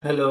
Hello.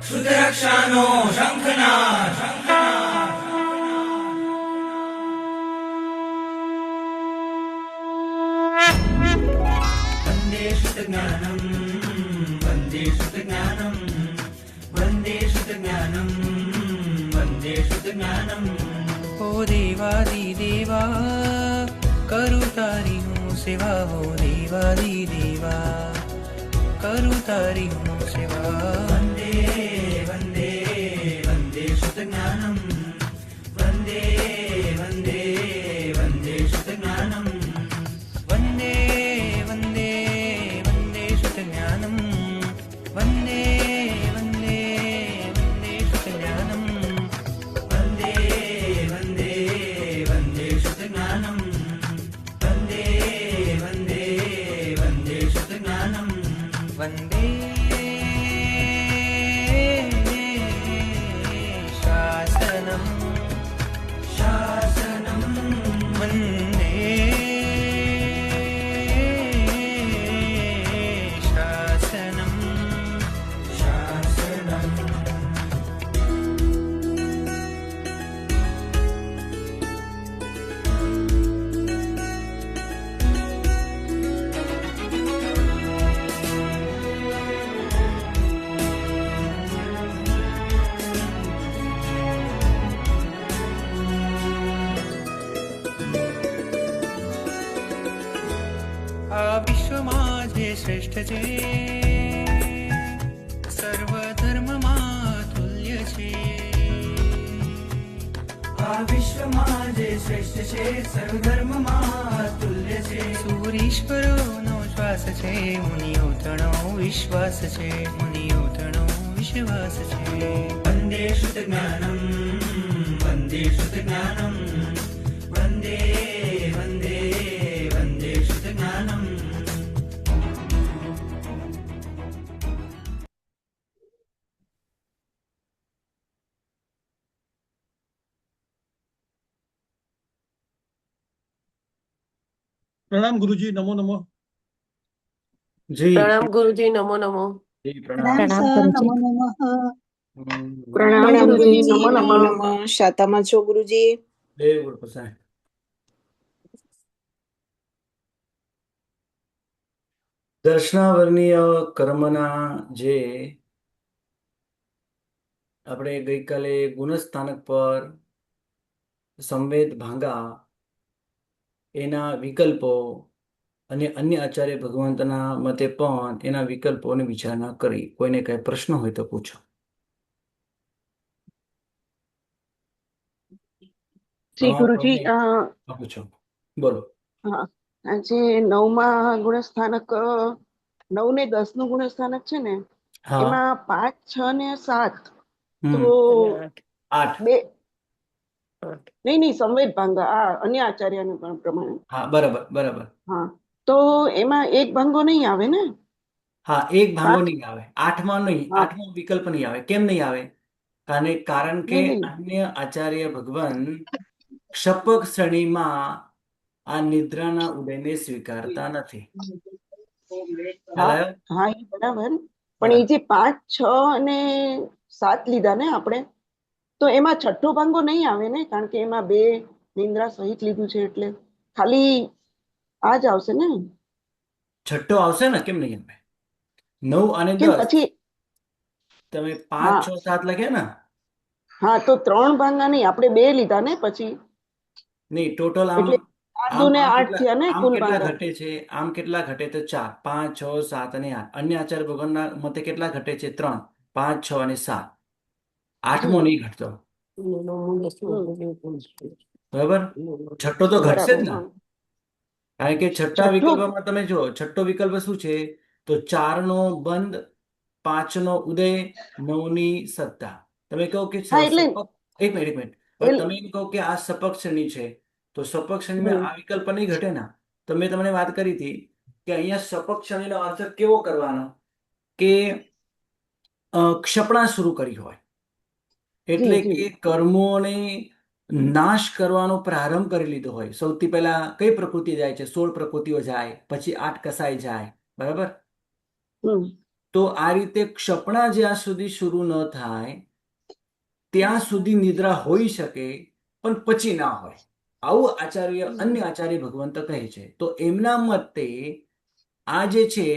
શુદ્ધરક્ષાનો શંખનાદ વંદે શુદ્ધ જ્ઞાનમ વંદે શુદ્ધ જ્ઞાનમ વંદે શુદ્ધ शुद्धज्ञानम् वन्दे शुद्धज्ञानम् हो देवादिदेवा करू तारी હું સેવા હો દેવાदिदेवा કરું તારી હું સેવા वन्दे वन्दे वन्दे शुद्धज्ञानम् वन्दे वन्दे वन्दे शुद्धज्ञानम् વંદે વંદે વંદે શુદ્ધ જ્ઞાનમ વંદે વંદે વંદે શુદ્ધ જ્ઞાનમ वन्दे वन्दे वन्दे शुद्धज्ञानम् वन्दे वन्दे वन्दे शुद्धज्ञानम् વંદે શાસનમ शासनम् વંદે શાસનમ शासनम् આ વિશ્વમાં જે શ્રેષ્ઠ છે સર્વ ધર્મમાં તુલ્ય છે આ વિશ્વમાં જે શ્રેષ્ઠ છે સર્વધર્મમાં તુલ્ય છે સૂરીશ્વરોનો શ્વાસ છે મુનિઓ તણો વિશ્વાસ છે મુનિઓ તણો વિશ્વાસ છે वन्दे शुद्धज्ञानम् वन्दे शुद्धज्ञानम् वन्दे वन्दे वन्दे शुद्धज्ञानम् પ્રણામ ગુરુજી, નમો નમો. જી પ્રણામ ગુરુજી, નમો નમો. જી પ્રણામ પ્રણામ સર, નમો નમઃ. પ્રણામ પ્રણામ ગુરુજી, ગુરુજી, નમો નમો નમઃ. નમઃ. શાતામાં છો ગુરુજી? દેવ ગુરુ પ્રસાદ. દર્શનાવર્ણીય કર્મના જે આપણે ગઈકાલે ગુણસ્થાનક પર સંવેદ ભાંગા એના વિકલ્પો અને અન્ય આચાર્ય ભગવંતના મતે પણ એના વિકલ્પોની વિચારણા કરી. કોઈને કઈ પ્રશ્ન હોય તો પૂછો. શ્રી ગુરુજી, પૂછો, બોલો. આજે 9મા ગુણસ્થાનક 9 ને 10 નું ગુણસ્થાનક છે ને, હા, એમાં 5, 6 ને 7 હમ, તો 8. બે નહીં સંવેદ ભાંગા આ અન્ય આચાર્યને પણ પ્રમાણે, હા, બરાબર બરાબર. હા, તો એમાં એક ભાંગો નહીં આવે ને? હા, એક ભાંગો પાંચ, નહીં આવે. 8માં નહીં, હા, 8મો વિકલ્પ નહીં આવે. કેમ નહીં આવે? કારણ કે નહીં અન્ય આચાર્ય ભગવાન ક્ષપક શ્રેણીમાં આ નિદ્રાના ઉદયને સ્વીકારતા નથી. ખ્યાલ હા આવ્યો? હા, એ બરાબર. પણ એ બરાબર. જે 5, 6 અને 7 લીધા ને આપણે, તો એમાં છઠ્ઠો ભાંગો નહીં આવે ને? કારણ કે એમાં 2 નિંદ્રા સહિત લીધું છે, એટલે ખાલી આ જ આવશે ને? છઠ્ઠો આવશે ને, કેમ નહીં આવે? 9 અને કેમ 10 પછી? તમે 5, હા 6, 7 લખ્યા ને? હા, તો 3 ભાંગા નહીં, આપણે 2 લીધા ને પછી, નહીં, ટોટલ આમ એટલે 8 ને 8 થયા ને આમ કુલ કેટલા ભાંગા. ઘટે છે? આમ કેટલા ઘટે? તો 4, 5, 6, 7 અને 8. અન્ય આચાર્ય ભગવાનના મતે કેટલા ઘટે છે? 3, 5, 6 અને 7. 8મો હમ નહીં ઘટતો. હમ, બરાબર? છઠ્ઠો તો ઘટશે જ બરાબર. ને. હા, કારણ કે છઠ્ઠા છઠ્ઠો, વિકલ્પમાં તમે જુઓ, છઠ્ઠો વિકલ્પ શું છે? તો 4 નો બંધ, 5 નો ઉદય, 9 ની સત્તા. તમે કહો કે હા, એટલે સપક, એક મિનિટ એક મિનિટ. હવે એ- તમે એમ કહો કે આ સપક શ્રેણી છે, તો સપક શ્રેણીમાં હમ, આ વિકલ્પ નહીં ઘટે ને. તો મેં તમને વાત કરી હતી કે અહીંયા સપક શ્રેણીનો અર્થ કેવો કરવાનો કે ક્ષપણા શરૂ કરી હોય, એટલે જી કે જી કર્મોને નાશ કરવાનો પ્રારંભ કરી લીધો હોય. સૌથી પહેલા કઈ પ્રકૃતિ જાય છે? 16 પ્રકૃતિઓ જાય, પછી 8 કસાઈ જાય. બરાબર? હમ, તો આ રીતે ક્ષપણા જ્યાં સુધી શરૂ ન થાય ત્યાં સુધી નિદ્રા હોઈ શકે, પણ પછી ના હોય. આવું આચાર્ય, અન્ય આચાર્ય ભગવંત કહે છે. તો એમના મતે આ જે છે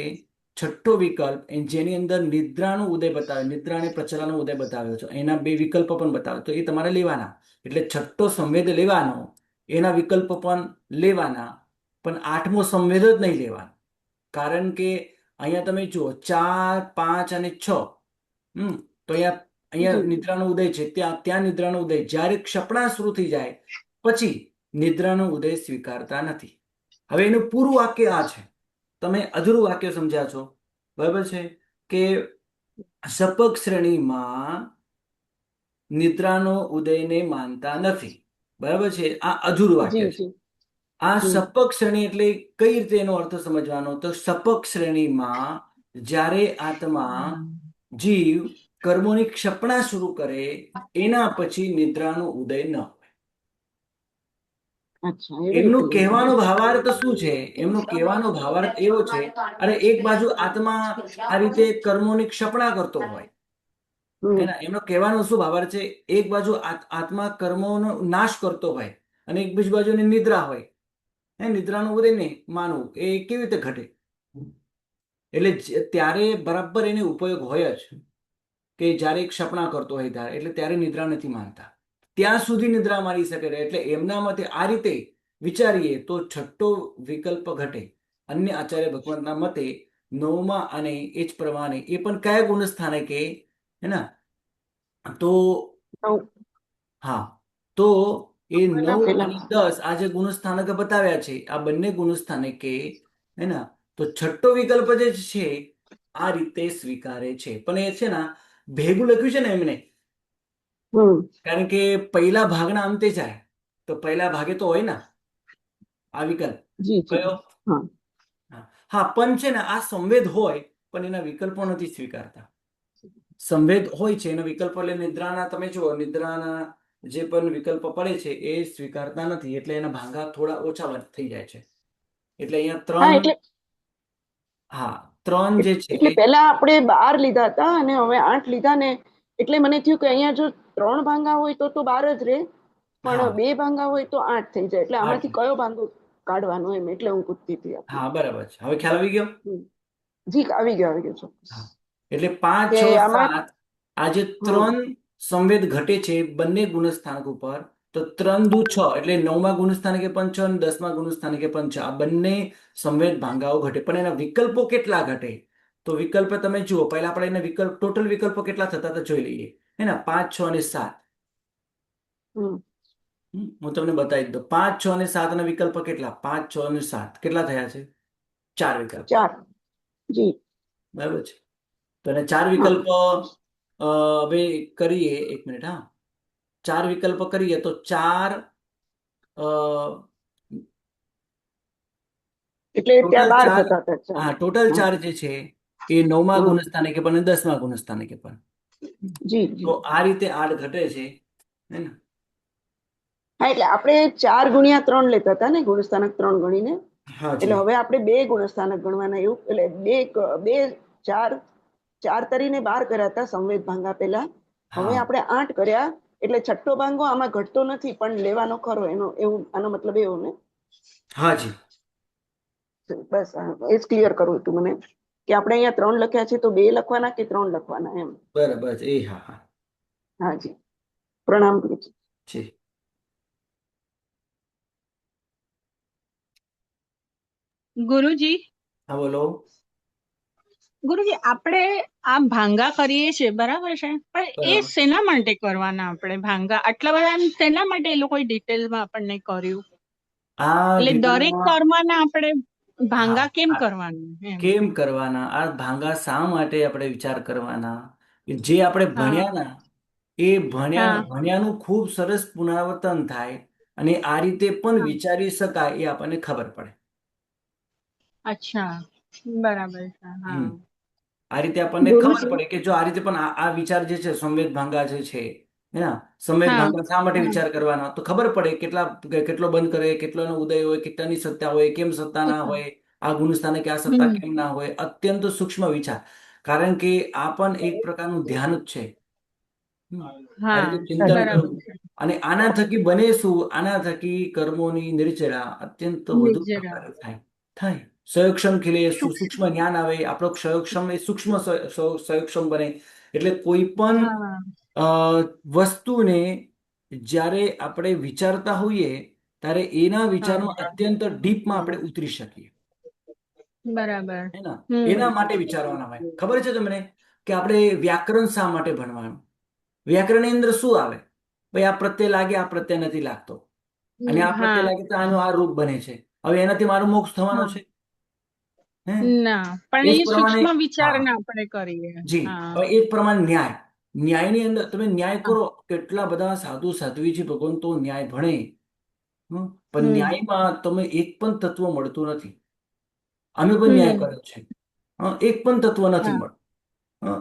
છઠ્ઠો વિકલ્પ જેની અંદર નિદ્રાનો ઉદય બતાવે, નિદ્રા અને પ્રચલાનો ઉદય બતાવ્યો છે, એના બે વિકલ્પો પણ બતાવે, તો એ તમારે લેવાના. એટલે છઠ્ઠો સંવેદ લેવાનો, એના વિકલ્પો પણ લેવાના, પણ આઠમો સંવેદ જ નહીં લેવાનો. કારણ કે અહીંયા તમે જુઓ 4, 5 અને 6. તો અહીંયા નિદ્રાનો ઉદય છે, ત્યાં નિદ્રાનો ઉદય. જ્યારે ક્ષપણા શરૂ થઈ જાય પછી નિદ્રાનો ઉદય સ્વીકારતા નથી. હવે એનું પૂરું વાક્ય આ છે, તમે અધૂરું વાક્ય સમજ્યા છો, બરાબર છે, કે સપક શ્રેણીમાં નિદ્રાનો ઉદયને માનતા નથી, બરાબર છે. આ અધૂરું વાક્ય છે. આ સપક શ્રેણી એટલે કઈ રીતે એનો અર્થ સમજવાનો? તો સપક શ્રેણીમાં જ્યારે આત્મા, જીવ કર્મોની ક્ષપણા શરૂ કરે એના પછી નિદ્રાનો ઉદય ન હોય. એમનું કહેવાનો ભાવાર્થ શું છે? એમનો કહેવાનો ભાવાર્થ એવો છે, અરે એક બાજુ આત્મા આ રીતે કર્મોની ક્ષપણા કરતો હોય, એમનો કહેવાનો શું ભાવાર્થ છે? એક બાજુ આત્મા કર્મોનો નાશ કરતો હોય અને એક બીજી બાજુ નિદ્રા હોય. નિદ્રાનું ઉદય નહીં માનવું એ કેવી રીતે ઘટે? એટલે ત્યારે બરાબર એને ઉપયોગ હોય જ કે જ્યારે ક્ષપણા કરતો હોય ત્યારે, એટલે ત્યારે નિદ્રા નથી માનતા, ત્યાં સુધી નિદ્રા મારી શકે. એટલે એમના મતે આ રીતે વિચારીએ તો છઠ્ઠો વિકલ્પ ઘટે. અન્ય આચાર્ય ભગવંતના મતે નવમા અને એ જ પ્રમાણે એ પણ કયા ગુણ સ્થાને કે હે ને, તો હા, તો એ 9 અને 10 આ જે ગુણસ્થાનક બતાવ્યા છે, આ બંને ગુણસ્થાનકે હે ને, તો છઠ્ઠો વિકલ્પ જે છે આ રીતે સ્વીકારે છે. પણ એ છે ને ભેગું લખ્યું છે ને એમને, કારણ કે પહેલા ભાગના અંતે જાય તો પહેલા ભાગે તો હોય ને આ વિકલ્પ કયો? હા, પણ છે ને આ સંવેદ હોય પણ એના વિકલ્પો નથી સ્વીકારતા. સંવેદ હોય છે એના વિકલ્પો, એટલે નિદ્રાના તમે જુઓ, નિદ્રાના જે પણ વિકલ્પો પડે છે એ સ્વીકારતા નથી, એટલે એના ભાંગા થોડા ઓછા થઈ જાય છે. એટલે અહીંયા 3, હા 3 જે છે, એટલે પહેલા આપણે 12 લીધા હતા અને હવે 8 લીધા ને, એટલે મને થયું કે અહીંયા જો 3 ભાંગા હોય તો 12 જ રહે, પણ 2 ભાંગા હોય તો 8 થઈ જાય. એટલે આમાંથી કયો ભાંગો કાઢવાનો એમ, એટલે હું પૂછતી હતી. હા, બરાબર છે. હવે ખ્યાલ આવી ગયો? જી, આવી ગયો ચોક્કસ. એટલે 5, 6, 7 આ જે 3 સંવેદ ઘટે છે બંને ગુણસ્થાનક ઉપર, તો 3 દુ 6 એટલે 9મા ગુણસ્થાનકે પણ 6 અને 10મા ગુણસ્થાનકે પણ 6, આ બંને સંવેદ ભાંગાઓ ઘટે. પણ એના વિકલ્પો કેટલા ઘટે? તો વિકલ્પ તમે જુઓ, પહેલા આપણે એના વિકલ્પ, ટોટલ વિકલ્પો કેટલા થતા તો જોઈ લઈએ, હે ને, 5, 6 અને 7. હું તમને બતાવી દઉં. 5, 6 અને 7 ના વિકલ્પ કેટલા? 5, 6 અને 7 કેટલા થયા છે? 4 વિકલ્પ. 4 જી, બરાબર છે. તો એને 4 વિકલ્પ હવે કરીએ, એક મિનિટ, હા, 4 વિકલ્પ કરીએ તો 4 એટલે ટોટલ 4 જે છે એ 9મા ગુણસ્થાનકે પણ અને 10મા ગુણસ્થાનકે પણ. તો આ રીતે 8 ઘટે છે, હે ને. હા, એટલે આપણે 4 ગુણ્યા 3 લેતા હતા ને, ગુણસ્થાનક 3 ગણીને. એટલે હવે આપણે 2 ગુણસ્થાનક ગણવાના, એવું. એટલે 4 તરીને 12 કર્યા હતા સંવેદ ભાંગા પહેલા, હવે આપણે 8 કર્યા. એટલે છઠ્ઠો ભાંગો આમાં ઘટતો નથી પણ લેવાનો ખરો, એનો એવું આનો મતલબ એવો ને? હાજી, બસ એ જ ક્લિયર કરવું હતું મને, કે આપણે અહીંયા 3 લખ્યા છે તો 2 લખવાના કે 3 લખવાના એમ. બરાબર છે. એ હા, હાજી, પ્રણામ છે. ગુરુજી, હા બોલો. ગુરુજી, આપણે આ ભાંગા કરીએ છીએ, બરાબર છે, પણ એ શેના માટે કરવાના? આપણે ભાંગા આટલા બધા શેના માટે એ લોકો ડિટેલમાં આપણને કર્યું? એટલે દરેક કર્મના આપણે ભાંગા કેમ કરવાના? કેમ કરવાના? આ ભાંગા શા માટે આપણે વિચાર કરવાના? જે આપણે ભણ્યા ના, એ ભણ્યાનું ખૂબ સરસ પુનરાવર્તન થાય અને આ રીતે પણ વિચારી શકાય, એ આપણને ખબર પડે. અચ્છા, બરાબર છે. હા, આ રીતે આપણને ખબર પડે કે જો આ રીતે પણ આ વિચાર જે છે, સંવેદ ભાંગા જે છે, સંવેદ ભાંગા શા માટે વિચાર કરવાનો? તો ખબર પડે કેટલો બંધ કરે, કેટલોનો ઉદય હોય, કેટલાની સત્તા હોય, કેમ સત્તા ના હોય, આ ગુણસ્થાને કે આ સત્તા કેમ ના હોય. અત્યંત સૂક્ષ્મ વિચાર, કારણ કે આ પણ એક પ્રકારનું ધ્યાન જ છે. આ રીતે ચિંતન કરવું, અને આના થકી બને શું? આના થકી કર્મોની નિર્જરા અત્યંત વધુ થાય. થાય. સયોક્ષમ ખીલે, સૂક્ષ્મ. સૂક્ષ્મ જ્ઞાન આવે, આપણો ક્ષયોક્ષમ એ સૂક્ષ્મ સયોક્ષમ બને. એટલે કોઈ પણ હા વસ્તુને જ્યારે આપણે વિચારતા હોઈએ ત્યારે એના વિચારમાં હા અત્યંત ડીપમાં આપણે ઉતરી શકીએ. બરાબર. હે ને? હમ એના માટે વિચારવાના હોય. ખબર છે તમને કે આપણે વ્યાકરણ શા માટે ભણવાનું? વ્યાકરણની અંદર શું આવે? ભાઈ આ પ્રત્યય લાગે, આ પ્રત્યય નથી લાગતો, અને આ પ્રત્યય હા લાગે તો આનું આ રૂપ બને છે. હવે એનાથી મારો મોક્ષ થવાનો હા છે? હે? ના, પણ એ જ એ પ્રમાણે, સૂક્ષ્મ વિચાર હા ને આપણે કરીએ. જી, હા હવે એ જ પ્રમાણે ન્યાય. ન્યાયની અંદર તમે ન્યાય હા. કરો, કેટલા બધા સાધુ સાધ્વીજી ભગવંતો ન્યાય ભણે, પણ હમ ન્યાયમાં તમે એક પણ તત્વ મળતું નથી. અમે પણ ન્યાય હમ કર્યો છે, એક પણ તત્વ નથી હા મળતું.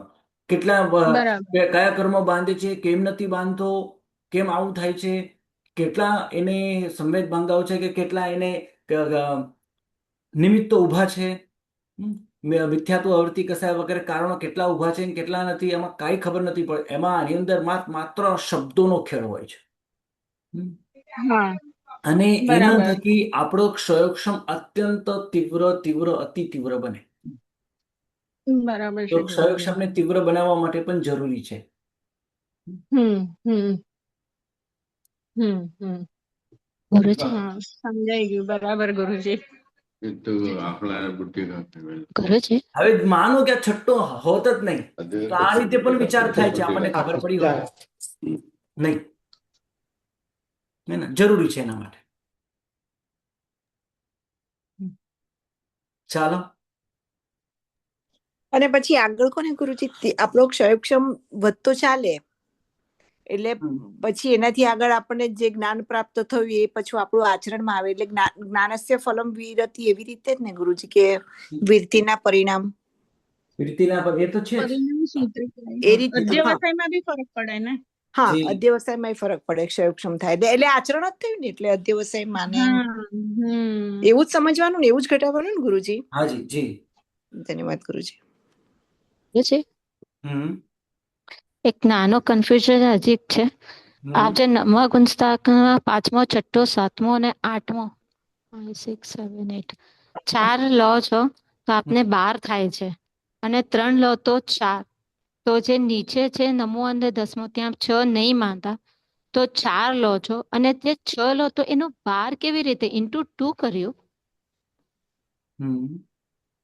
કેટલા બરાબર. કયા કર્મ બાંધે છે, કેમ નથી બાંધતો, કેમ આવું થાય છે, કેટલા એને સંવેદ ભાંગાવ છે, કે કેટલા એને નિમિત્તો ઊભા છે, મિથ્યાત્વ આવૃત્તિ કસાય વગેરે કારણો કેટલા ઊભા છે ને કેટલા નથી, એમાં કાંઈ ખબર નથી પડે. એમાં આની અંદર માત્ર શબ્દોનો ખેલ હોય છે. હા અને એના બરાબર. થકી આપણો ક્ષયોક્ષમ અત્યંત તીવ્ર તીવ્ર અતિ તીવ્ર બને. બરાબર તો છે ગુરુજી. ક્ષયોક્ષમને તીવ્ર બનાવવા માટે પણ જરૂરી છે. હમ હમ હમ. ગુરુજી, હા સમજાઈ ગયું. બરાબર ગુરુજી. ગુરુજી, હવે માનો કે આ છઠ્ઠો હોત જ નહીં, તો આ રીતે પણ વિચાર થાય છે, આપણને ખબર પડી હોય નહીં. હે ને? જરૂરી છે એના માટે. ચાલો. અને પછી આગળ કોને ગુરુજી આપણો ક્ષયક્ષમ વધતો ચાલે એટલે પછી એનાથી આગળ આપણને જે જ્ઞાન પ્રાપ્ત થયું એ પછી આપણું આચરણમાં આવે એટલે જ્ઞાનસ્ય ફલમ વિરતિ એવી રીતે જ ને ગુરુજી કે વીરતિના પરિણામ પ્રીતિના પર એ તો છે જ. પરિણામ સૂત્ર એ રીતે અધ્યવસાયમાં બી ફરક પડે ને. હા જી. અધ્યવસાયમાં ફરક પડે ક્ષયક્ષમ થાય એટલે આચરણ જ થયું ને એટલે અધ્યવસાય માને હમ એવું જ સમજવાનું ને એવું જ ઘટાડવાનું ને ગુરુજી. હાજી જી. ધન્યવાદ ગુરુજી. ગુરુજી, હમ એક નાનો કન્ફ્યુઝન હજી છે. આ જે નવમા ગુણસ્તાકમાં 5મો, 6ઠ્ઠો, 7મો અને 8મો 5, 6, 7, 8 4 લો છો તો આપને 12 થાય છે, અને 3 લો તો 4. તો જે નીચે છે 9મો અને 10મો ત્યાં 6 નહીં માનતા, તો 4 લો છો, અને જે 6 લો તો એનું 12 કેવી રીતે ઇન્ટુ 2 કર્યું?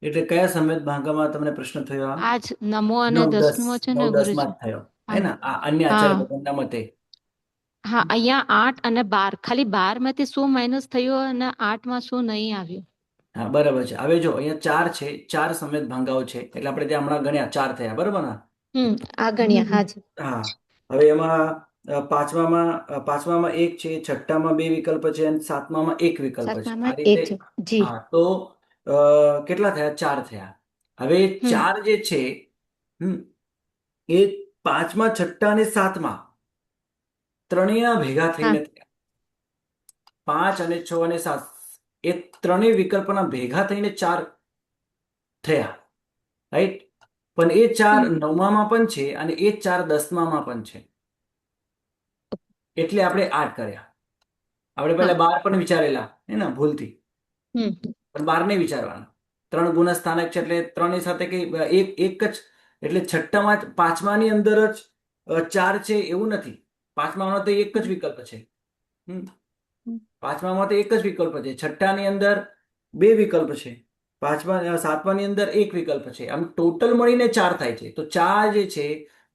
એટલે કયા સંવેદ ભાંગામાં તમને પ્રશ્ન થયો? આ આજ 9મો અને 9, 10, 10મો છે ને 9, 10 માં ગુરુજી? જ થયો, હે હા ને? આ અન્ય આચાર્ય હા ભગવાનના મતે. હા, અહીંયા 8 અને 12, ખાલી 12 માંથી શું માઇનસ થયું અને 8 માં શું નહીં આવ્યું? હા બરાબર છે. હવે જો અહીંયા 4 છે, 4 સંવેદ ભાંગાઓ છે, એટલે આપણે ત્યાં હમણાં ગણ્યા 4 થયા, બરાબર ને? આ ગણ્યા, હાજી. હા. હવે એમાં પાંચમામાં 1 છે, છઠ્ઠામાં 2 વિકલ્પ છે, અને સાતમામાં 1 વિકલ્પ છે. આ 7માં રીતે 1 છે. જી. હા, તો કેટલા થયા? 4 થયા. હવે 4 જે છે, એ 5મા, 6ઠ્ઠા અને 7મા ત્રણેયના ભેગા થઈને થયા. 5 અને 6 અને 7 એ ત્રણેય વિકલ્પના ભેગા થઈને 4 થયા, રાઈટ? પણ એ 4 9મામાં પણ છે, અને એ 4 10મામાં પણ છે, એટલે આપણે 8 કર્યા. આપણે પહેલા 12 પણ વિચારેલા, હે ને, ભૂલથી. પણ 12 નહીં વિચારવાના. 3 ગુણસ્થાનક છે, એટલે 3 સાથે કઈ એક જ, એટલે છઠ્ઠામાં 5માની અંદર જ 4 છે એવું નથી. 5મામાં તો એક જ વિકલ્પ છે. 5મામાં તો એક જ વિકલ્પ છે. છઠ્ઠાની અંદર 2 વિકલ્પ છે. 7માની અંદર 1 વિકલ્પ છે. આમ ટોટલ મળીને 4 થાય છે. તો 4 જે છે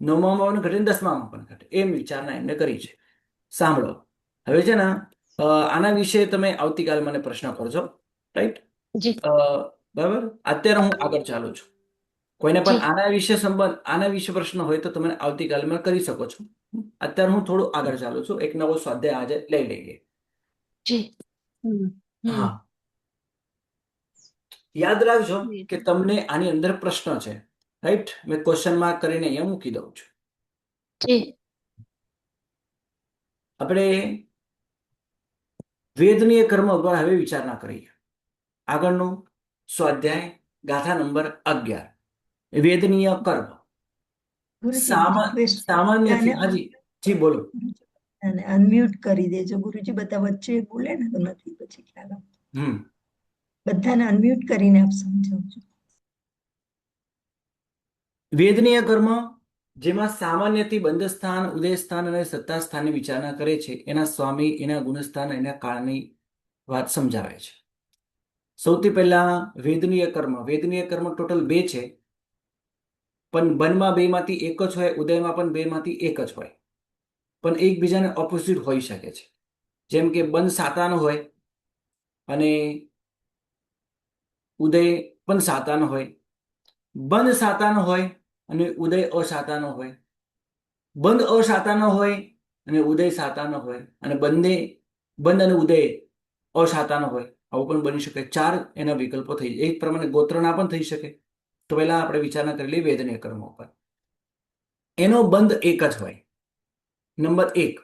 9મામાં પણ ઘટે, 10મામાં પણ ઘટે, એમ વિચારણા એમને કરી છે. સાંભળો, હવે છે ને આના વિશે તમે આવતીકાલે મને પ્રશ્ન કરજો, રાઈટ? બરાબર. અત્યારે હું આગળ ચાલુ છું. કોઈને પણ આના વિશે પ્રશ્ન હોય તો તમે આવતીકાલે મને કરી શકો છો. અત્યારે હું થોડું આગળ ચાલુ છું. એક નવો સ્વાધ્યાય આજે લઈ લઈએ. હા, યાદ રાખજો કે તમને આની અંદર પ્રશ્ન છે, રાઈટ? મેં ક્વેશ્ચન માર્ક કરીને અહીંયા મૂકી દઉં છું. આપણે વેદનીય કર્મ પર હવે વિચારણા કરીએ. આગળનું સ્વાધ્યાય ગાથા નંબર 11, વેદનીય કર્મ. સામાન્યથી, હાજી જી બોલો. અને અનમ્યુટ કરી દેજો ગુરુજી, બધા વચ્ચે બોલે ને તો નથી પછી ખ્યાલ આવતો. બધાને અનમ્યુટ કરીને આપ સમજાવજો. વેદનીય કર્મ જેમાં સામાન્યથી બંધ સ્થાન, ઉદય સ્થાન અને સત્તા સ્થાનની વિચારણા કરે છે, એના સ્વામી, એના ગુણસ્થાન, એના કાળની વાત સમજાવે છે. સૌથી પહેલા વેદનીય કર્મ. વેદનીય કર્મ ટોટલ 2 છે, પણ બનમાં 2 માંથી એક જ હોય, ઉદયમાં પણ 2 માંથી એક જ હોય, પણ એકબીજાને ઓપોઝિટ હોઈ શકે છે. જેમ કે બન સાતાનો હોય અને ઉદય પણ સાતાનો હોય, બંધ સાતાનો હોય અને ઉદય અસાતાનો હોય, બંધ અસાતાનો હોય અને ઉદય સાતાનો હોય, અને બંધ અને ઉદય અસાતાનો હોય. આવું પણ બની શકે. 4 એના વિકલ્પો થઈ જાય. એ પ્રમાણે ગોત્રના પણ થઈ શકે. તો પહેલા આપણે વિચારણા કરી લઈએ વેદનીય કર્મો પર. એનો બંધ એક જ હોય, નંબર 1.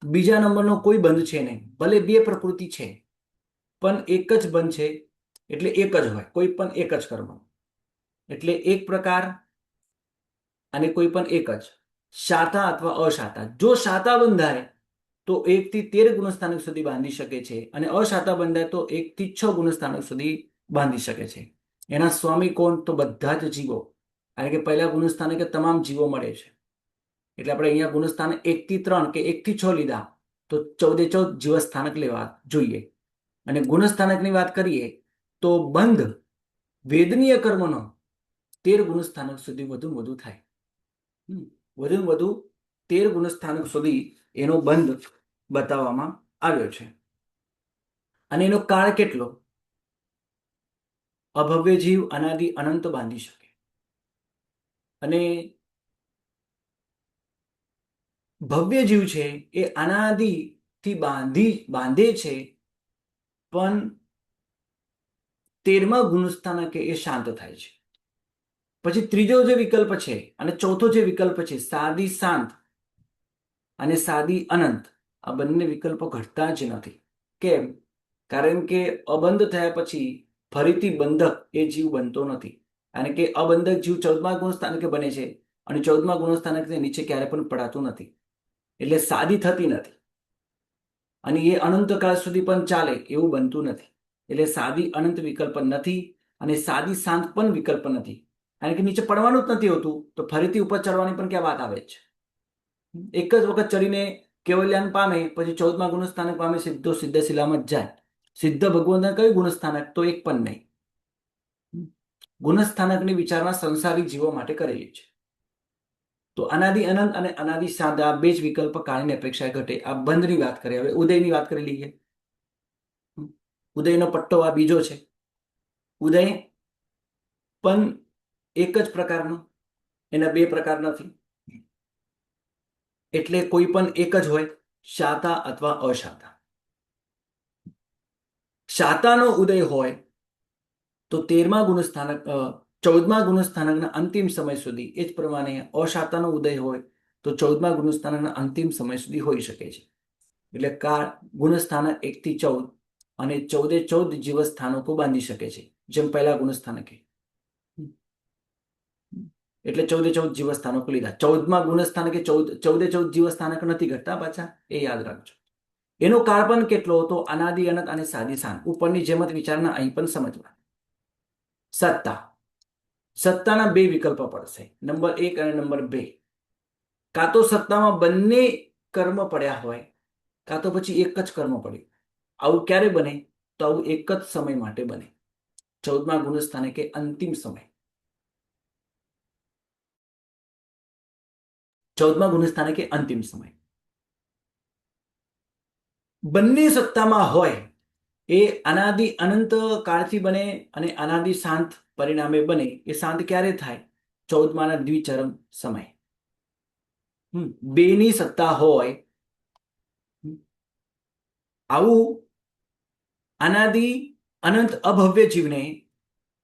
બીજા નંબરનો કોઈ બંધ છે નહીં. ભલે 2 પ્રકૃતિ છે પણ એક જ બંધ છે, એટલે એક જ હોય. કોઈ પણ એક જ કર્મ, એટલે એક પ્રકાર અને કોઈ પણ એક જ. શાતા અથવા અશાતા. જો શાતા બંધાય તો 1 થી 13 ગુણસ્થાનક સુધી બાંધી શકે છે, અને અશાતા બંધાય તો 1 થી 6 ગુણસ્થાનક સુધી બાંધી શકે છે. એના સ્વામી કોણ? તો બધા જ જીવો. કારણ કે પહેલા ગુણસ્થાનકે તમામ જીવો મળે છે. એટલે આપણે અહીંયા ગુણસ્થાન 1 થી 3 કે 1 થી 6 લીધા તો 14 જીવસ્થાનક લેવા જોઈએ. અને ગુણસ્થાનકની વાત કરીએ તો બંધ વેદનીય કર્મનો 13 ગુણસ્થાનક સુધી વધુ થાય. વધુ 13 ગુણસ્થાનક સુધી એનો બંધ બતાવવામાં આવ્યો છે. અને એનો કાળ કેટલો? અભવ્ય જીવ અનાદિ અનંત બાંધી શકે. અને ભવ્ય જીવ છે એ અનાદિથી બાંધે છે, પણ 13મા ગુણસ્થાનકે એ શાંત થાય છે. પછી ત્રીજો જે વિકલ્પ છે અને ચોથો જે વિકલ્પ છે, સાદી શાંત અને સાદી અનંત, આ બંને વિકલ્પો ઘટતા જ નથી. કેમ? કારણ કે અબંધ થયા પછી ફરીથી બંધક એ જીવ બનતો નથી. કારણ કે અબંધક જીવ 14મા ગુણસ્થાનકે બને છે, અને 14મા ગુણસ્થાનકે નીચે ક્યારે પણ પડાતું નથી. એટલે સાદી થતી નથી, અને એ અનંતકાળ સુધી પણ ચાલે એવું બનતું નથી. એટલે સાદી અનંત વિકલ્પ નથી, અને સાદી શાંત પણ વિકલ્પ નથી. કારણ કે નીચે પડવાનું જ નથી હોતું, તો ફરીથી ઉપર ચડવાની પણ ક્યાં વાત આવે છે? એક જ વખત ચડીને કેવલ્યાન પામે, પછી 14મા ગુણસ્થાનક પામે, સીધો સિદ્ધ શિલામાં જ જાય. સિદ્ધ ભગવંતના કયું ગુણસ્થાનક? તો એક પણ નહીં. ગુણસ્થાનકની વિચારણા સંસારી જીવો માટે કરેલી છે. તો અનાદિ અનંત અને અનાદિ શાંત, આ 2 જ વિકલ્પ કાળની અપેક્ષાએ ઘટે. આ બંધની વાત કરીએ. હવે ઉદયની વાત કરી લઈએ. ઉદયનો પટ્ટો આ બીજો છે. ઉદય પણ એક જ પ્રકારનો, એના 2 પ્રકાર નથી. એટલે કોઈ પણ એક જ હોય, શાતા અથવા અશાતા. શાતાનો ઉદય હોય તો 13મા ગુણસ્થાનક 14મા ગુણસ્થાનકના અંતિમ સમય સુધી, એ જ પ્રમાણે અશાતાનો ઉદય હોય તો 14મા ગુણસ્થાનકના અંતિમ સમય સુધી હોઈ શકે છે. એટલે કાળ ગુણસ્થાનક 1 થી 14 અને 14 જીવસ્થાનકો બાંધી શકે છે, જેમ પહેલા ગુણસ્થાનકે. એટલે 14 જીવસ્થાનકો લીધા. 14મા ગુણસ્થાનકે 14 જીવસ્થાનક નથી ઘટતા પાછા, એ યાદ રાખજો. એનો કાળ પણ કેટલો? તો અનાદિ અનંત અને સાદી શાંત. ઉપરની જેમ જ વિચારના અહીં પણ સમજવા. સત્તાના 2 વિકલ્પો પડશે, નંબર 1 અને નંબર 2. કાં તો સત્તામાં બંને કર્મ પડ્યા હોય, કાં તો પછી એક જ કર્મ પડ્યું. આવું ક્યારે બને? તો આવું એક જ સમય માટે બને. 14મા ગુણસ્થાનકે અંતિમ સમય. 14મા ગુણસ્થાનકે અંતિમ સમય. બંને સત્તામાં હોય એ અનાદિ અનંત કાળથી બને અને અનાદિ શાંત પરિણામે બને. એ શાંત ક્યારે થાય? 14માના દ્વિચરમ સમય. 2ની સત્તા હોય, આવું અનાદિ અનંત અભવ્ય જીવને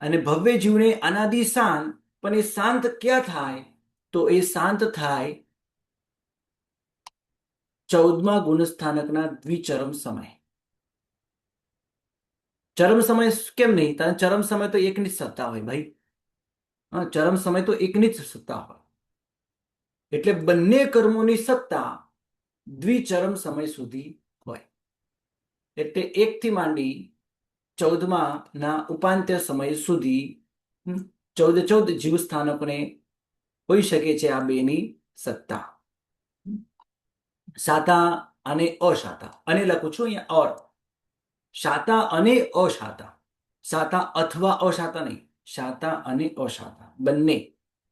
અને ભવ્ય જીવને અનાદિ શાંત, પણ એ શાંત ક્યાં થાય? તો એ શાંત થાય 14મા ગુણસ્થાનકના દ્વિચરમ સમય. ચરમ સમય કેમ નહીં? કારણ ચરમ સમય તો એકની જ સત્તા હોય ભાઈ. ચરમ સમય તો એકની જ સત્તા હોય. એટલે બંને કર્મોની સત્તા દ્વિચરમ સમય સુધી હોય. એટલે 1 થી માંડી 14મા ના ઉપાંત્ય સમય સુધી 14 જીવ સ્થાનકોને હોઈ શકે છે આ બેની સત્તા. શાતા અને અશાતા, અને લખું છું અહીંયા ઓર, શાતા અને અશાતા, શાતા અથવા અશાતા નહીં, શાતા અને અશાતા બંને,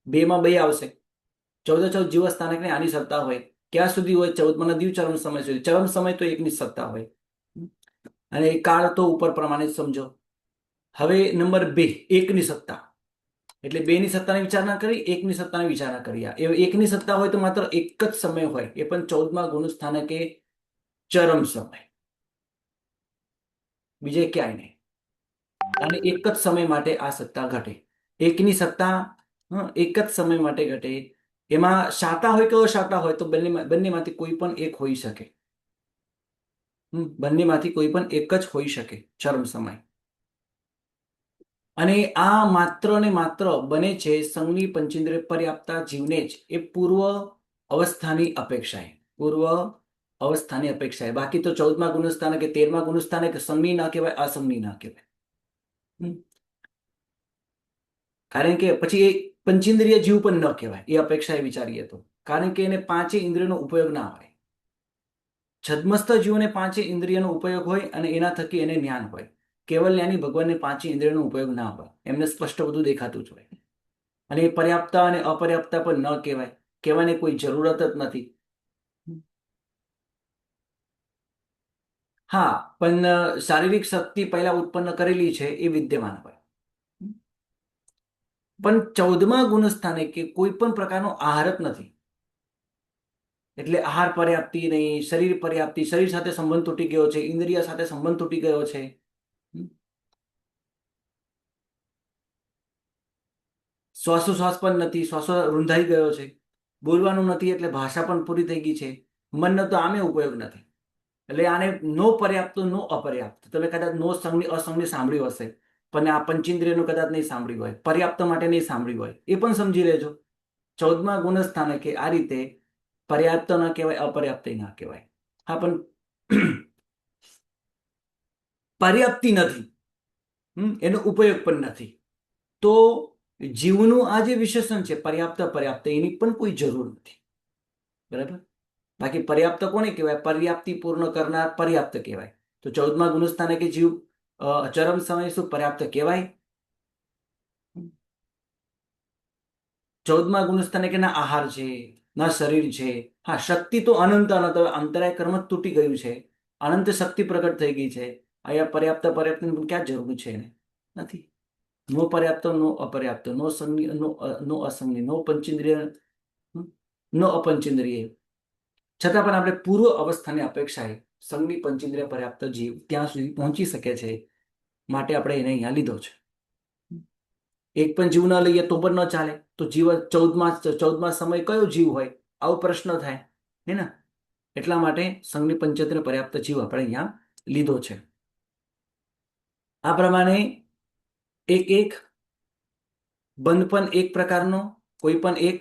બેમાં બે આવશે. 14 જીવ સ્થાનકને આની સત્તા હોય. ક્યાં સુધી હોય? 14મા દ્વિચરમ સમય સુધી. ચરમ સમય તો એકની સત્તા હોય, અને કાળ તો ઉપર પ્રમાણે જ સમજો. હવે નંબર 2, એકની સત્તા. એટલે બેની સત્તાની વિચારણા કરી, એકની સત્તાની વિચારણા કરી. એકની સત્તા હોય તો માત્ર એક જ સમય હોય, એ પણ 14મા ગુણ સ્થાનકે ચરમ સમય, બીજે ક્યાંય નહીં. અને એક જ સમય માટે આ સત્તા ઘટે. એકની સત્તા એક જ સમય માટે ઘટે. એમાં શાતા હોય કે અશાતા હોય તો બંનેમાંથી કોઈ પણ એક હોઈ શકે. બંનેમાંથી કોઈ પણ એક જ હોઈ શકે ચરમ સમય. અને આ માત્ર ને માત્ર બને છે સંઘની પંચેન્દ્રિય પર્યાપ્તતા જીવને જ, એ પૂર્વ અવસ્થાની અપેક્ષાએ. બાકી તો 14મા ગુણસ્થાને કે 13મા ગુણસ્થાને કે સંઘની ના કહેવાય, અસંઘની ના કહેવાય. કારણ કે પછી એ પંચેન્દ્રિય જીવ પણ ન કહેવાય એ અપેક્ષાએ વિચારીએ તો, કારણ કે એને 5 ઇન્દ્રિયોનો ઉપયોગ ના હોય. છદ્મસ્થ જીવોને 5 ઇન્દ્રિયનો ઉપયોગ હોય અને એના થકી એને જ્ઞાન હોય. કેવલ જ્ઞાની ભગવાનને 5 ઇન્દ્રિયનો ઉપયોગ ના હોય, એમને સ્પષ્ટ બધું દેખાતું જ હોય. અને એ પર્યાપ્તતા અને અપર્યાપ્તતા પણ ન કહેવાય, કહેવાની કોઈ જરૂરત જ નથી. હા, પણ શારીરિક શક્તિ પહેલા ઉત્પન્ન કરેલી છે એ વિદ્યમાન હોય. પણ 14મા ગુણ સ્થાને કે કોઈ પણ પ્રકારનો આહાર જ નથી. એટલે આહાર પર્યાપ્તિ નહીં, શરીર પર્યાપ્તિ, શરીર સાથે સંબંધ તૂટી ગયો છે, ઇન્દ્રિય સાથે સંબંધ તૂટી ગયો છે. શ્વાસોશ્વાસ પણ નથી, શ્વાસો રૂંધાઈ ગયો છે. બોલવાનું નથી એટલે ભાષા પણ પૂરી થઈ ગઈ છે. મનનો તો આમે ઉપયોગ નથી. એટલે આને નો પર્યાપ્ત, નો અપર્યાપ્ત. તમે કદાચ નો સંઘની અસંઘની સાંભળ્યું હશે, પણ આ પંચેન્દ્રિયનું કદાચ નહીં સાંભળ્યું હોય, પર્યાપ્ત માટે નહીં સાંભળ્યું હોય, એ પણ સમજી લેજો. 14મા ગુણ સ્થાનકે આ રીતે પર્યાપ્ત ના કહેવાય, અપર્યાપ્ત ના કહેવાય. હા, પણ પર્યાપ્તિ નથી, એનો ઉપયોગ પણ નથી, તો જીવનું આ જે વિશેષણ છે પર્યાપ્ત અપર્યાપ્ત, એની પણ કોઈ જરૂર નથી. બરાબર? બાકી પર્યાપ્ત કોને કહેવાય? પર્યાપ્તિ પૂર્ણ કરનાર પર્યાપ્ત કહેવાય. તો 14મા ગુણ સ્થાનકે જીવ ચરમ સમય શું પર્યાપ્ત કહેવાય? 14મા ગુણ સ્થાનકે ના આહાર છે, ના શરીર છે. હા, શક્તિ તો અનંત અંતરાય કર્મ તૂટી ગયું છે, અનંત શક્તિ પ્રગટ થઈ ગઈ છે. અહીંયા પર્યાપ્ત પર્યાપ્તની ક્યાં જરૂર છે? નથી. નો પર્યાપ્ત, નો અપર્યાપ્ત, નો સંઘની, નો અસંઘની, નો પંચેન્દ્રિય, નો અપંચેન્દ્રિય. છતાં પણ આપણે પૂર્વ અવસ્થાની અપેક્ષાએ સંઘની પંચેન્દ્રિય પર્યાપ્ત જીવ ત્યાં સુધી પહોંચી શકે છે, માટે આપણે એને અહીંયા લીધો છે. એક પણ જીવ ન લઈએ તો પણ ન ચાલે. તો જીવ 14મા સમય કયો જીવ હોય, આવો પ્રશ્ન થાય, હે ને? એટલા માટે સંઘની પંચેન્દ્રિય પર્યાપ્ત જીવ આપણે અહીંયા લીધો છે. આ પ્રમાણે એક બંધ પણ એક પ્રકારનો, કોઈ પણ એક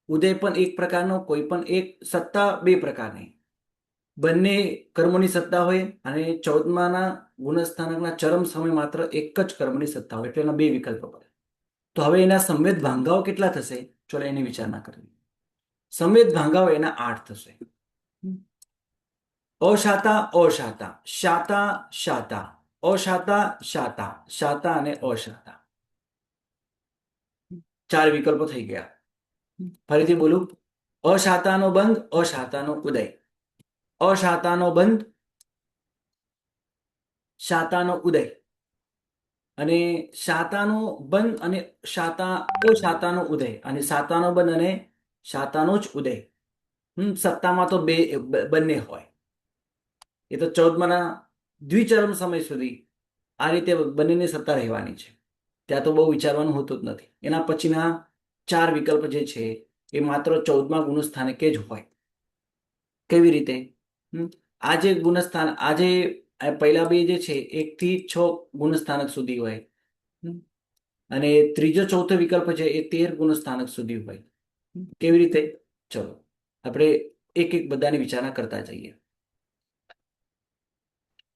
ઉદય પણ એક પ્રકારનો, કોઈ પણ એક સત્તા બે પ્રકારની. બંને કર્મોની સત્તા હોય અને 14મા ગુણસ્થાનકના ચરમ સમય માત્ર એક જ કર્મની સત્તા હોય, એટલે એના બે વિકલ્પો પડે. તો હવે એના સંવેદ ભાંગાઓ કેટલા થશે? ચલો એની વિચારણા કરવી. સંવેદ ભાંગાઓ એના 8 થશે. અશાતા, અશાતા, શાતા, શાતા, અશાતા, શાતા, શાતા અને અશાતા. 4 વિકલ્પો થઈ ગયા. ફરીથી બોલું. અશાતાનો બંધ, અશાતાનો ઉદય. અશાતાનો બંધ, શાતાનો ઉદય. અને શાતાનો બંધ અને અશાતાનો ઉદય, અને શાતાનો બંધ અને શાતાનો જ ઉદય. સત્તામાં તો બંને હોય. એ તો 14મા દ્વિચરમ સમય સુધી આ રીતે બંનેની સત્તા રહેવાની છે. ત્યાં તો બહુ વિચારવાનું હોતું જ નથી. એના પછીના 4 વિકલ્પ જે છે એ માત્ર 14મા ગુણસ્થાનકે જ હોય. કેવી રીતે? આ જે ગુણસ્થાન, આજે પહેલા બે જે છે 1 થી 6 ગુણસ્થાનક સુધી હોય, અને ત્રીજો ચોથો વિકલ્પ છે એ 13 ગુણસ્થાનક સુધી હોય. કેવી રીતે? ચલો આપણે એક એક બધાની વિચારણા કરતા જઈએ.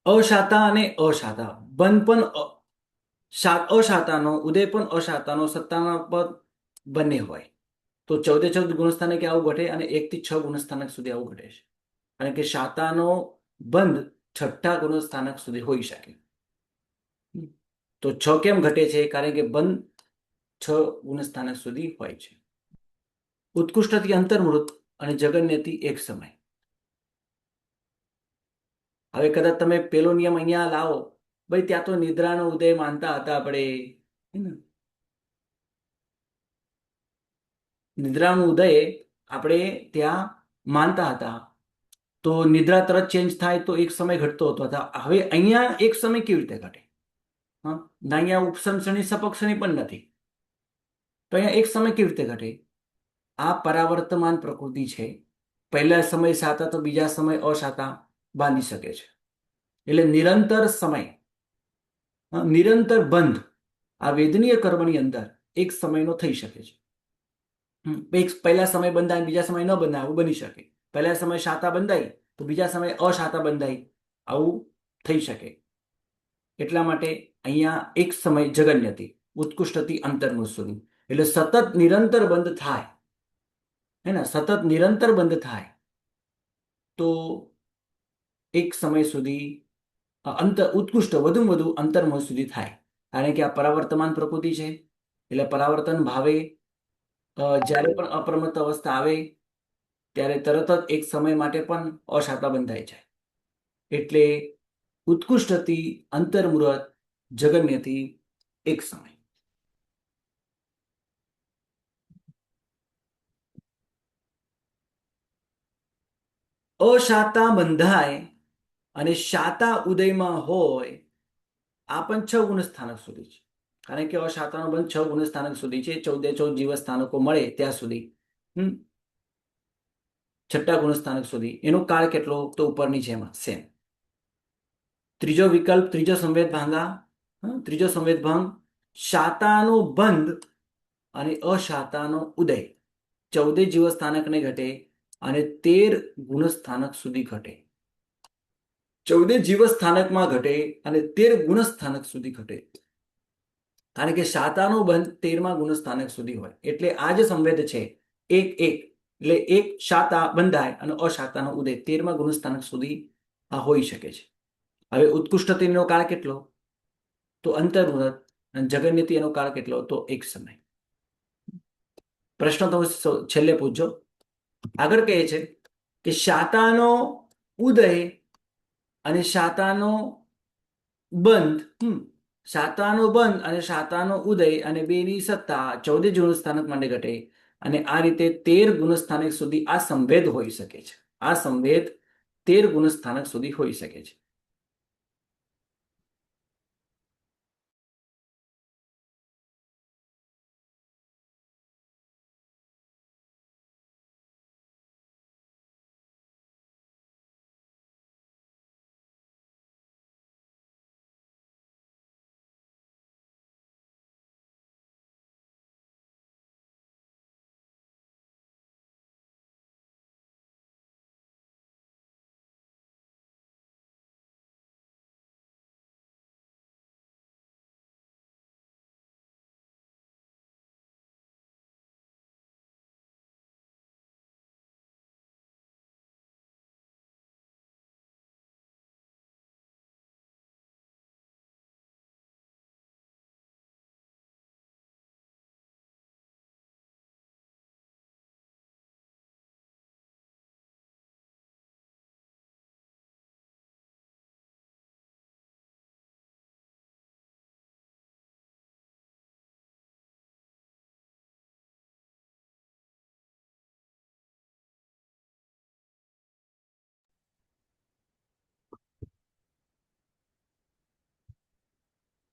અશાતા અને અશાતા બંધ પણ અશાતાનો ઉદય પણ અશાતાનો સત્તાના પદ બંને હોય તો 14 ગુણસ્થાનકે આવું ઘટે અને 1 થી 6 ગુણસ્થાનક સુધી આવું ઘટે છે. કારણ કે શાતાનો બંધ 6ઠ્ઠા ગુણસ્થાનક સુધી હોઈ શકે. તો 6 કેમ ઘટે છે? કારણ કે બંધ 6 ગુણસ્થાનક સુધી હોય છે. ઉત્કૃષ્ટથી અંતર્મૃત અને જગન્યથી એક સમય. હવે કદાચ તમે પેલો નિયમ અહીંયા લાવો, ભાઈ ત્યાં તો નિદ્રાનો ઉદય માનતા હતા આપણે, નિદ્રાનો ઉદય આપણે ત્યાં માનતા હતા, તો નિદ્રા તરત ચેન્જ થાય તો એક સમય ઘટતો હતો. હવે અહીંયા એક સમય કેવી રીતે ઘટે? હા, અહીંયા ઉપસમસણી સપક્ષણી પણ નથી, તો અહીંયા એક સમય કેવી રીતે ઘટે? આ પરાવર્તમાન પ્રકૃતિ છે. પહેલા સમય સાતા તો બીજા સમય અસાતા બાંધી શકે છે. એટલે નિરંતર સમય, નિરંતર બંધ આ વેદનીય કર્મની અંદર એક સમયનો થઈ શકે છે. પહેલા સમય બંધાય બીજા સમય ન બંધાય આવું બની શકે. પહેલા સમય શાતા બંધાય તો બીજા સમય અશાતા બંધાય આવું થઈ શકે. એટલા માટે અહીંયા એક સમય જગન્યથી ઉત્કૃષ્ટથી અંતર્મુખ સુધી, એટલે સતત નિરંતર બંધ થાય, હે ને, સતત નિરંતર બંધ થાય તો એક સમય સુધી ઉત્કૃષ્ટ વધુમાં વધુ અંતર્મુખ સુધી થાય. કારણ કે આ પરાવર્તમાન પ્રકૃતિ છે, એટલે પરાવર્તન ભાવે જ્યારે પણ અપ્રમત્ત અવસ્થા આવે ત્યારે તરત જ એક સમય માટે પણ અશાતા બંધાય જાય. એટલે ઉત્કૃષ્ટથી અંતર્મુહૂર્ત જગન્યથી એક સમય. અશાતા બંધાય અને શાતા ઉદયમાં હોય આ પણ 6 ગુણસ્થાનક સુધી છે. કારણ કે અશાતાનો બંધ 6 ગુણસ્થાનક સુધી છે. 14 જીવ સ્થાનકો મળે ત્યાં સુધી, 6ઠ્ઠા ગુણસ્થાનક સુધી. એનો કાળ કેટલો? તો ઉપરની જેમ સેમ. ત્રીજો વિકલ્પ, ત્રીજો સંવેદ ભાંગા, ત્રીજો સંવેદ ભંગ, શાતાનો બંધ અને અશાતાનો ઉદય 14 જીવ સ્થાનકને ઘટે અને 13 ગુણસ્થાનક સુધી ઘટે. 14 જીવ સ્થાનકમાં ઘટે અને 13 ગુણસ્થાનક સુધી ઘટે. કારણ કે શાતાનો બંધ 13મા ગુણસ્થાનક સુધી હોય. એટલે આ જે સંવેદ છે એક એટલે એક શાતા બંધાય અને અશાતાનો ઉદય 13મા ગુણસ્થાનક સુધી આ હોઈ શકે છે. હવે ઉત્કૃષ્ટતાનો કાળ કેટલો? તો અંતર્મુહૂર્ત. અને જગન્યથી એનો કાળ કેટલો? તો એક સમય. પ્રશ્ન તો છેલ્લે પૂછજો. આગળ કહે છે કે શાતાનો ઉદય અને શાતાનો બંધ, શાતાનો બંધ અને શાતાનો ઉદય અને બેની સત્તા 14 ગુણસ્થાનક માટે ઘટે અને આ રીતે 13 ગુણસ્થાનક સુધી આ સંવેદ હોઈ શકે છે. આ સંવેદ 13 ગુણસ્થાનક સુધી હોઈ શકે છે.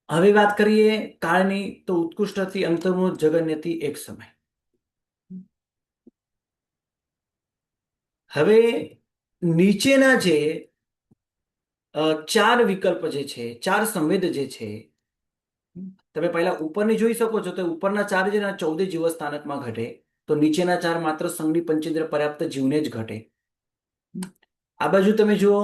હવે વાત કરીએ કાળની, તો ઉત્કૃષ્ટથી અંતર્મુહૂર્ત જગન્યથી એક સમય. હવે નીચેના જે 4 વિકલ્પ જે છે, 4 સંવેદ જે છે, તમે પહેલા ઉપરની જોઈ શકો છો. તો ઉપરના 4 જે 14 જીવ સ્થાનકમાં ઘટે, તો નીચેના 4 માત્ર સંગની પંચેન્દ્ર પર્યાપ્ત જીવને જ ઘટે. આ બાજુ તમે જુઓ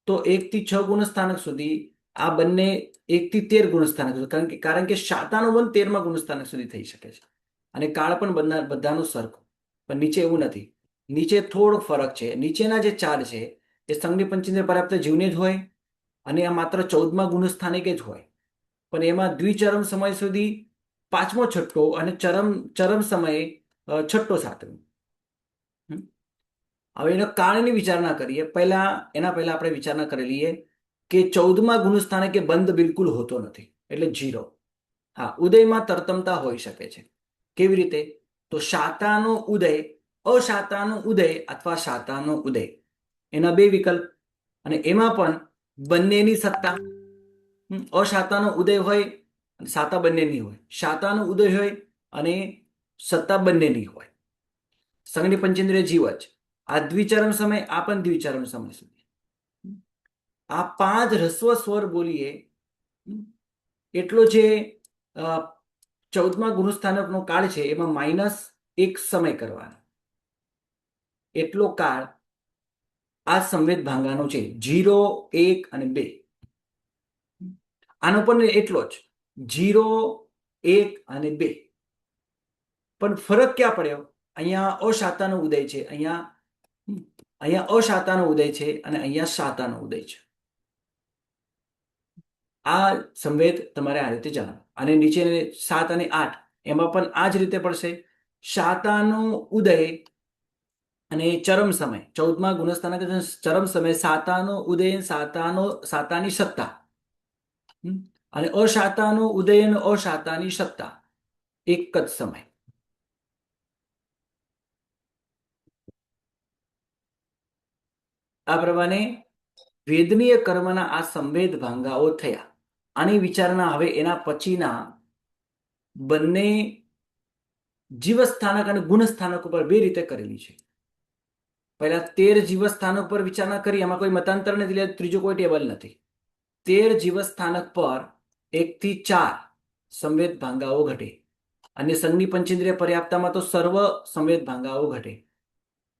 તો 1 થી 6 ગુણસ્થાનક સુધી આ બંને 1 થી 13 ગુણસ્થાનક સુધી, કારણ કે શાતાનો બંધ 13મા ગુણસ્થાનક સુધી થઈ શકે છે. અને કાળ પણ બધાનું સરખું, પણ નીચે એવું નથી. નીચે થોડો ફરક છે. નીચેના જે 4 છે એ સંઘની પંચેન્દ્રિય પર્યાપ્ત જીવને જ હોય, અને આ માત્ર 14મા ગુણસ્થાનકે જ હોય. પણ એમાં દ્વિચરમ સમય સુધી 5મો છઠ્ઠો અને ચરમ સમયે 6ઠ્ઠો 7મો. હવે એનો કાળની વિચારણા કરીએ. એના પહેલા આપણે વિચારણા કરી લઈએ કે 14મા ગુણસ્થાનકે બંધ બિલકુલ હોતો નથી, એટલે 0. હા, ઉદયમાં તરતમતા હોઈ શકે છે. કેવી રીતે? તો શાતાનો ઉદય, અશાતાનો ઉદય અથવા શાતાનો ઉદય, એના 2 વિકલ્પ. અને એમાં પણ બંનેની સત્તા. અશાતાનો ઉદય હોય અને સાતા બંનેની હોય, શાતાનો ઉદય હોય અને સત્તા બંનેની હોય. સંઘની પંચેન્દ્રિય જીવ જ. આ દ્વિચરમ સમય, આ પણ દ્વિચરમ સમય સુધી. આ 5 હ્રસ્વ સ્વર બોલીએ એટલો જે 14મા ગુણસ્થાનકનો કાળ છે એમાં -1 સમય કરવાનો, એટલો કાળ આ સંવેદ ભાંગાનો છે. 0, 1 અને 2. આનો પણ એટલો જ, 0, 1 અને 2. પણ ફરક ક્યાં પડ્યો? અહીંયા અશાતાનો ઉદય છે, અહીંયા અશાતાનો ઉદય છે અને અહીંયા શાતાનો ઉદય છે. આ સંવેદ તમારે આ રીતે જાણો. અને નીચે 7 અને 8 એમાં પણ આ જ રીતે પડશે. શાતાનો ઉદય અને ચરમ સમય, 14મા ગુણસ્થાનક ચરમ સમય, સાતાનો ઉદય, સાતાની સત્તા, અને અશાતાનો ઉદય અને અશાતાની સત્તા એક જ સમય. આ પ્રમાણે વેદનીય કર્મના આ સંવેદ ભાંગાઓ થયા. આની વિચારણા હવે એના પછીના બંને જીવસ્થાનક અને ગુણસ્થાનક ઉપર 2 રીતે કરેલી છે. પહેલા 13 જીવસ્થાનક પર વિચારણા કરી, એમાં કોઈ મતાંતર નથી, એટલે ત્રીજો કોઈ ટેબલ નથી. 13 જીવસ્થાનક પર 1 થી 4 સંવેદ ભાંગાઓ ઘટે, અને સંઘની પંચેન્દ્રિય પર્યાપ્તમાં તો સર્વ સંવેદ ભાંગાઓ ઘટે.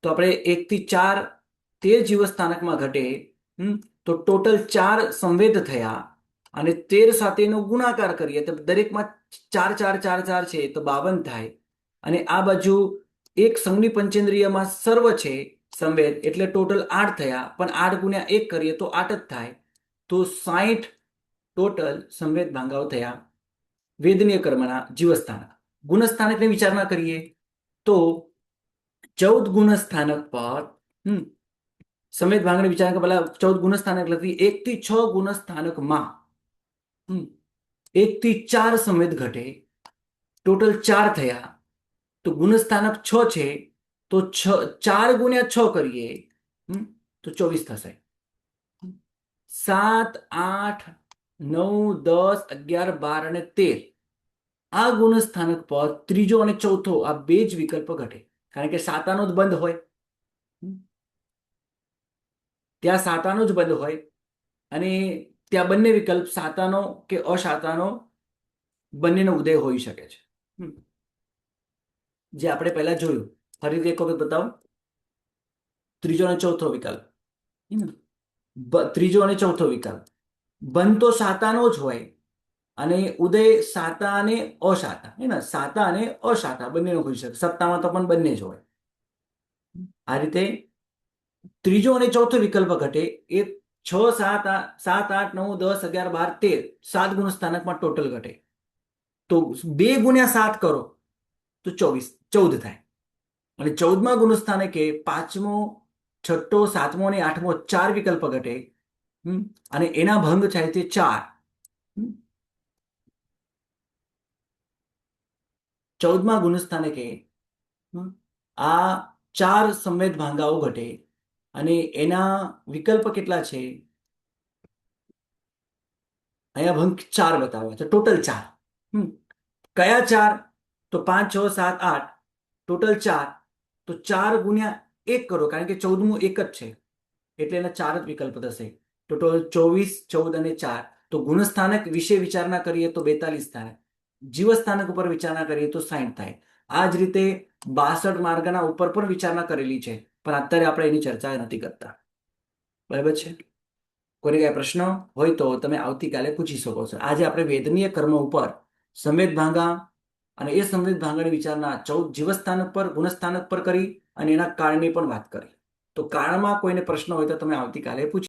તો આપણે 1 થી 4 13 જીવસ્થાનકમાં ઘટે, તો ટોટલ 4 સંવેદ થયા. અને 13 સાથે એનો ગુણાકાર કરીએ તો દરેકમાં 4 4 4 4 છે, તો 52 થાય. અને આ બાજુ એક સંઘની પંચેન્દ્રિયમાં સર્વ છે સંવેદ, એટલે ટોટલ 8 થયા. પણ 8 ગુણ્યા 1 કરીએ તો 8 જ થાય. તો 60 ટોટલ સંવેદ ભાંગાઓ થયા વેદનીય કર્મના જીવસ્થાનક. ગુણસ્થાનકની વિચારણા કરીએ તો 14 ગુણસ્થાનક પર સંવેદ ભાંગની વિચારણા પહેલા 14 ગુણસ્થાનક લખી. 1 થી 6 ગુણસ્થાનકમાં 1 થી 4 સંવેદ ઘટે, ટોટલ 4 થયા. તો ગુણસ્થાનક 6 છે, તો 4 ગુણ્યા 6 કરીએ તો 24 થશે. 7, 8, 9, 10, 11, 12 અને 13 આ ગુણસ્થાનક પર ત્રીજો અને ચોથો આ 2 જ વિકલ્પ ઘટે, કારણ કે સાતાનો જ બંધ હોય, ત્યાં સાતાનો જ બંધ હોય. અને ત્યાં બંને વિકલ્પ સાતાનો કે અશાતાનો બંનેનો ઉદય હોઈ શકે છે, જે આપણે પહેલા જોયું. ફરીથી એક વખત બતાવો. ત્રીજો અને ચોથો વિકલ્પ, ત્રીજો અને ચોથો વિકલ્પ બંધ તો સાતાનો જ હોય, અને ઉદય સાતા અને અશાતા, સાતા અને અશાતા બંનેનો હોઈ શકે. સત્તામાં તો પણ બંને જ હોય. આ રીતે ત્રીજો અને ચોથો વિકલ્પ ઘટે. એ 6, 7, 8, 9, 10, 11, 12, 13 7 ગુણસ્થાનકમાં ટોટલ ઘટે. તો 2 ગુણ્યા 7 કરો તો 14 થાય. અને 14મા ગુણસ્થાનકે 5મો, 6ઠ્ઠો, 7મો અને 8મો 4 વિકલ્પ ઘટે, અને એના ભંગ થાય તે 4. 14મા ગુણસ્થાનકે આ 4 સંવેદ ભાંગાઓ ઘટે, અને એના વિકલ્પ કેટલા છે? અહીંયા ભંગ 4 બતાવ્યા છે, ટોટલ 4. કયા 4? તો 5, 6, 7, 8 ટોટલ 4. તો 4 ગુણ્યા 1 કરો, કારણ કે 14મું 1 જ છે, એટલે એના 4 જ વિકલ્પ થશે. ટોટલ 24, 14 અને 4. તો ગુણસ્થાનક વિશે વિચારણા કરીએ તો 42 થાય. જીવસ્થાનક ઉપર વિચારણા કરીએ તો 60 થાય. આ જ રીતે 62 માર્ગના ઉપર પણ વિચારણા કરેલી છે, પણ અત્યારે આપણે એની ચર્ચા નથી કરતા. બરાબર છે. કોઈને કાંઈ પ્રશ્ન હોય તો તમે આવતીકાલે પૂછી શકો છો. આજે આપણે વેદનીય કર્મ ઉપર સંવેદ ભાંગા અને એ સંવેદ ભાંગાની વિચારના 14 જીવસ્થાનક પર ગુણસ્થાનક પર કરી અને એના કાળની પણ વાત કરી. તો કાળમાં કોઈને પ્રશ્ન હોય તો તમે આવતીકાલે પૂછી